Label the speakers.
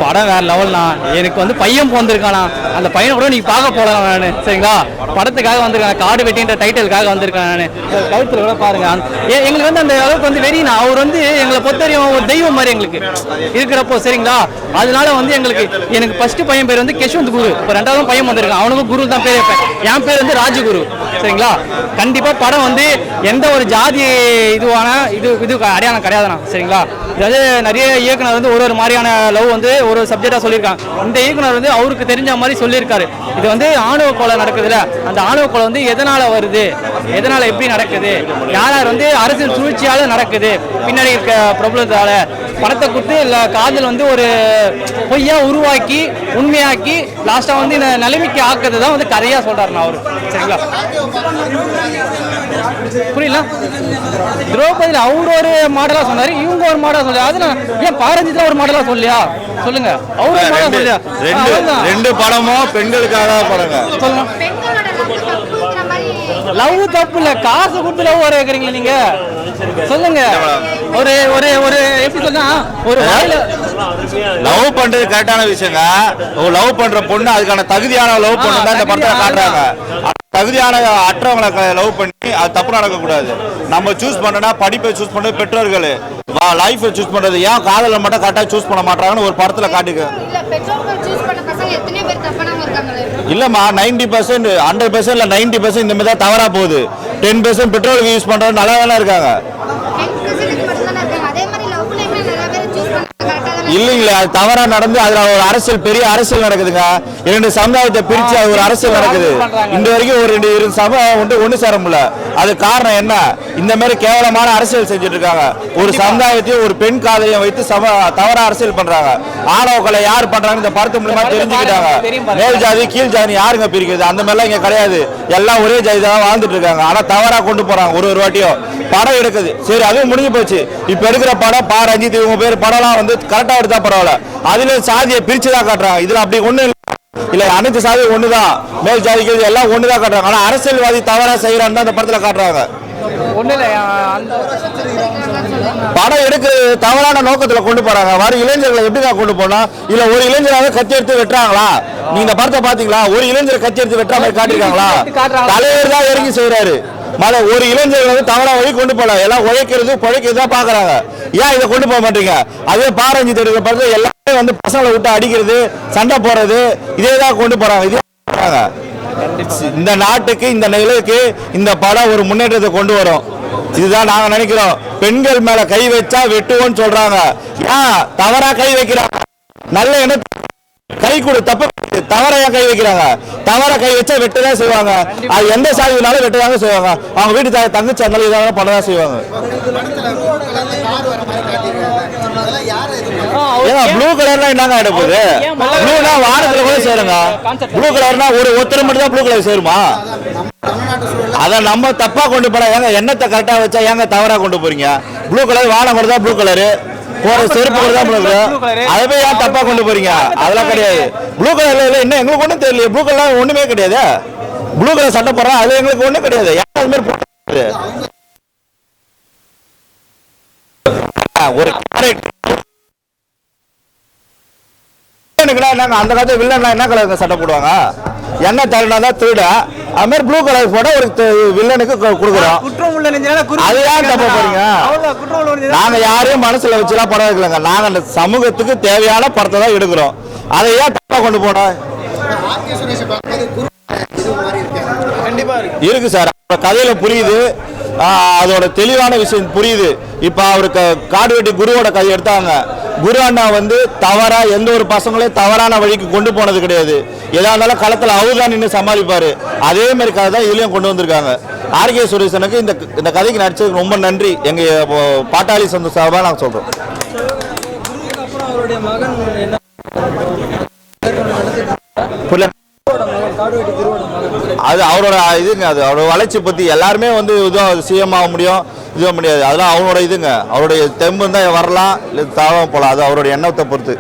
Speaker 1: படம் வேற லெவல்ண்ணா. எனக்கு வந்து பையன் போந்திருக்கானா, அந்த பையனை கூட நீ பார்க்க போகலாம் நான். சரிங்களா, படத்துக்காக வந்திருக்கேன், காடு வெட்டின்ற டைட்டிலுக்காக வந்திருக்கேன் நான். கழுத்துல கூட பாருங்க. எங்களுக்கு வந்து அந்த அளவுக்கு வந்து வெறினா, அவர் வந்து எங்களை பொறுத்தவரையும் ஒரு தெய்வம் மாதிரி எங்களுக்கு இருக்கிறப்போ. சரிங்களா, அதனால வந்து எனக்கு ஃபர்ஸ்ட் பையன் பேர் வந்து கேஷ்வந்த் குரு. இப்போ ரெண்டாவது பையன் வந்திருக்கான், அவனுக்கும் குரு தான் பேர் வைப்பேன். என் பேர் வந்து ராஜகுரு. சரிங்களா, கண்டிப்பா படம் வந்து எந்த ஒரு ஜாதி இதுவான இது அடையாளம் கிடையாதுண்ணா. சரிங்களா, அதாவது நிறைய இயக்குனர் வந்து ஒரு மாதிரியான லவ் வந்து ஒரு சப்ஜெக்டா சொல்லியிருக்காங்க. இந்த இயக்குனர் வந்து அவருக்கு தெரிஞ்ச மாதிரி சொல்லியிருக்காரு. இது வந்து ஆணவ கொலை நடக்குதுல்ல, அந்த ஆணவ கொலை வந்து எதனால வருது, எதனால எப்படி நடக்குது, யார் வந்து அரசியல் சூழ்ச்சியால நடக்குது, பின்னாடி இருக்க பிரபலத்தால பணத்தை கொடுத்து இல்லை காதல் வந்து ஒரு பொய்யா உருவாக்கி உண்மையாக்கி லாஸ்டா வந்து இந்த நிலைமைக்கு ஆக்குறது தான் வந்து கரையா சொல்றாருண்ணா அவரு. சரிங்களா, புரியல. திரௌபதியில் அவர் ஒரு மாடலா சொன்னாரு, இவங்க ஒரு மாடலா சொல்ல. அதுல ஏன் பாரஞ்சித்ல ஒரு மாடலா சொல்லியா சொல்லுங்க, அவரு மாடலா சொல்லியா?
Speaker 2: ரெண்டு படமும் பெண்களுக்காக படங்க.
Speaker 1: சொல்லுங்க, லவ் தப்பு இல்ல, காசு கொடுத்து லவ் வர வைக்கிறீங்களா நீங்க? சொல்லுங்க. ஒரு ஒரு ஒரு எப்படி சொன்னா, ஒரு
Speaker 2: லவ் பண்றது கரெக்டான விஷயங்க. லவ் பண்ற பொண்ணு அதுக்கான தகுதியான லவ் பொண்ணு தான் இந்த படத்தை காட்டுறாங்க. தகுதியான அற்றவங்களை லவ் பண்ணி அது தப்பு நடக்க கூடாது. நம்ம சூஸ் பண்ணனா படிப்பை சூஸ் பண்றது பெற்றோர்கள், லைஃபை சூஸ் பண்றது. ஏன் காதலை மட்டும் கரெக்டாக சூஸ் பண்ண மாட்டாங்கன்னு ஒரு படத்துல காட்டுங்க. இல்லம்மா, 90% 100% இல்ல 90% இந்த மாதிரி தான் தவறா போகுது. 10% பெட்ரோலுக்கு யூஸ் பண்றது நல்லா தானே இருக்காங்க. இல்லைங்களே, அது தவறா நடந்து அதுல ஒரு அரசியல், பெரிய அரசியல் நடக்குதுங்க. 2 சமுதாயத்தை பிரிச்சு ஒரு அரசியல் நடக்குது. இந்த வரைக்கும் ஒரு 2 சமுதாயம் ஒண்ணு சேர முடியல. அது காரணம் என்ன? இந்த மாதிரி கேவலமான அரசியல் செஞ்சுட்டு இருக்காங்க. ஒரு சமுதாயத்தையும் ஒரு பெண் காதலையும் வைத்து தவறா அரசியல் பண்றாங்க. ஆணவ கொலை யார் பண்றாங்க இந்த படத்து மூலமா தெரிஞ்சுக்கிட்டாங்க. மேல் ஜாதி கீழ் ஜாதி யாருங்க பிரிக்கிறது? அந்த மாதிரிலாம் இங்க கிடையாது. எல்லாம் ஒரே ஜாதி தான் வாழ்ந்துட்டு இருக்காங்க. ஆனா தவறா கொண்டு போறாங்க. ஒரு வாட்டியும் படம் எடுக்குது, சரி அதுவும் முடிஞ்சு போச்சு. இப்ப எடுக்கிற படம் பா ரஞ்சித் இவங்க பேர் படம்லாம் வந்து கரெக்டா எடுத்தா பரவாயில்ல. அதுல சாதியை பிரிச்சுதான் காட்டுறாங்க. இதுல அப்படி ஒண்ணு இல்ல, அனைத்து சாதி ஒண்ணுதான், மேல் ஜாதிக்கு எல்லாம் ஒண்ணுதான் காட்டுறாங்க. ஆனா அரசியல்வாதி தவறா செய்யறான்னு அந்த படத்துல காட்டுறாங்க. படம் எடுக்க தவறான நோக்கத்துல கொண்டு போறாங்க. வரும் இளைஞர்களை எப்படிதான் கொண்டு போனா? இல்ல ஒரு இளைஞராக கத்தி எடுத்து வெட்டுறாங்களா? நீங்க இந்த படத்தை பாத்தீங்களா? ஒரு இளைஞர் கத்தி எடுத்து வெட்டுற மாதிரி காட்டிருக்காங்களா? தலைவர் தான் இறங்கி செய்யறாரு. ஒரு இளைஞர்கள் வந்து தவறா வழி கொண்டு போல, எல்லாம் உழைக்கிறது பிழைக்கிறது தான் பாக்குறாங்க. ஏன் இதை கொண்டு போக மாட்டீங்க? அதே பாரஞ்சித் எடுக்கிற படத்துல எல்லாமே வந்து பசங்களை விட்டு அடிக்கிறது, சண்டை போடுறது, இதே தான் கொண்டு போறாங்க. இதே இந்த நாட்டுக்கு இந்த நிலைக்கு இந்த படம் ஒரு முன்னேற்றத்தை கொண்டு வரும். இதுதான் நாங்க நினைக்கிறோம். பெண்கள் மேல கை வச்சா வெட்டுவோன்னு சொல்றாங்க. ஏன் தவறா கை வைக்கிறாங்க? நல்ல எண்ணம் கை கொடு, தப்பு தவறையா கை வைக்கிறாங்க. தவற கை வச்சா வெட்டதான் செய்வாங்க. அது எந்த சாதினாலும் வெட்டதாங்க செய்வாங்க. அவங்க வீட்டு தங்கச்சி இருந்தாலும் இதாக பண்ணதான் செய்வாங்க. ப்ளூ கலர்னா என்னங்க எடுப்பது? ப்ளூனா வாரத்துல கூட சேருங்க. ப்ளூ கலர்னா ஒருத்தர் மட்டும் தான் ப்ளூ கலர் சேருமா? அத நம்ம தப்பா கொண்டு போற. ஏங்க எண்ணத்தை கரெக்டா வச்சா ஏங்க தவறா கொண்டு போறீங்க? ப்ளூ கலர் வானம் கூட தான் ப்ளூ கலரு, போற செருப்பு கூட தான் ப்ளூ கலர். அதை போய் ஏன் தப்பா கொண்டு போறீங்க? அதெல்லாம் கிடையாது. ப்ளூ கலர்ல என்ன எங்களுக்கு ஒண்ணும் தெரியல. ப்ளூ கலர் ஒண்ணுமே கிடையாது. ப்ளூ கலர் சட்டை போடுறோம், அது எங்களுக்கு ஒண்ணும் கிடையாது. அது மாதிரி ஒரு அந்த காலத்துல வில்லன் என்ன கலர் சட்டை போடுவாங்க? என்ன தருணாதான் திருட. அது மாதிரி ப்ளூ கலர் போட ஒரு வில்லனுக்கு கொடுக்குறோம். அதுதான் தப்ப போறீங்க. நாங்க யாரையும் மனசுல வச்சுலாம் படம் வைக்கலங்க. நாங்க அந்த சமூகத்துக்கு தேவையான படத்தை தான் எடுக்கிறோம். அதை ஏன் தப்பா கொண்டு போனோம்? இருக்கு சார், கதையில புரியுது, அதோட தெளிவான விஷயம் புரியுது. இப்ப அவருக்கு காடு வெட்டி குருவோட கதை எடுத்தாங்க. குரு அண்ணா வந்து தவறா எந்த ஒரு பசங்களையும் தவறான வழிக்கு கொண்டு போனது கிடையாது. எதா இருந்தாலும் களத்துல அவர்தான் நின்று சமாளிப்பாரு. அதே மாதிரி கதை தான் இதுலயும் கொண்டு வந்திருக்காங்க. ஆர்கே சுரேசனுக்கு இந்த கதைக்கு நடிச்சதுக்கு ரொம்ப நன்றி. எங்க பாட்டாளி சொந்த சார்பா நாங்க சொல்றோம். அது அவரோட இதுங்க, அது அவரோட வளர்ச்சி பத்தி எல்லாருமே வந்து இதுவும் சிஎம் ஆக முடியும், இதுவ முடியாது. அதெல்லாம் அவனோட இதுங்க. அவருடைய தெம்பு தான் வரலாம், இல்லை தாழ போகலாம். அது அவருடைய எண்ணத்தை பொறுத்து.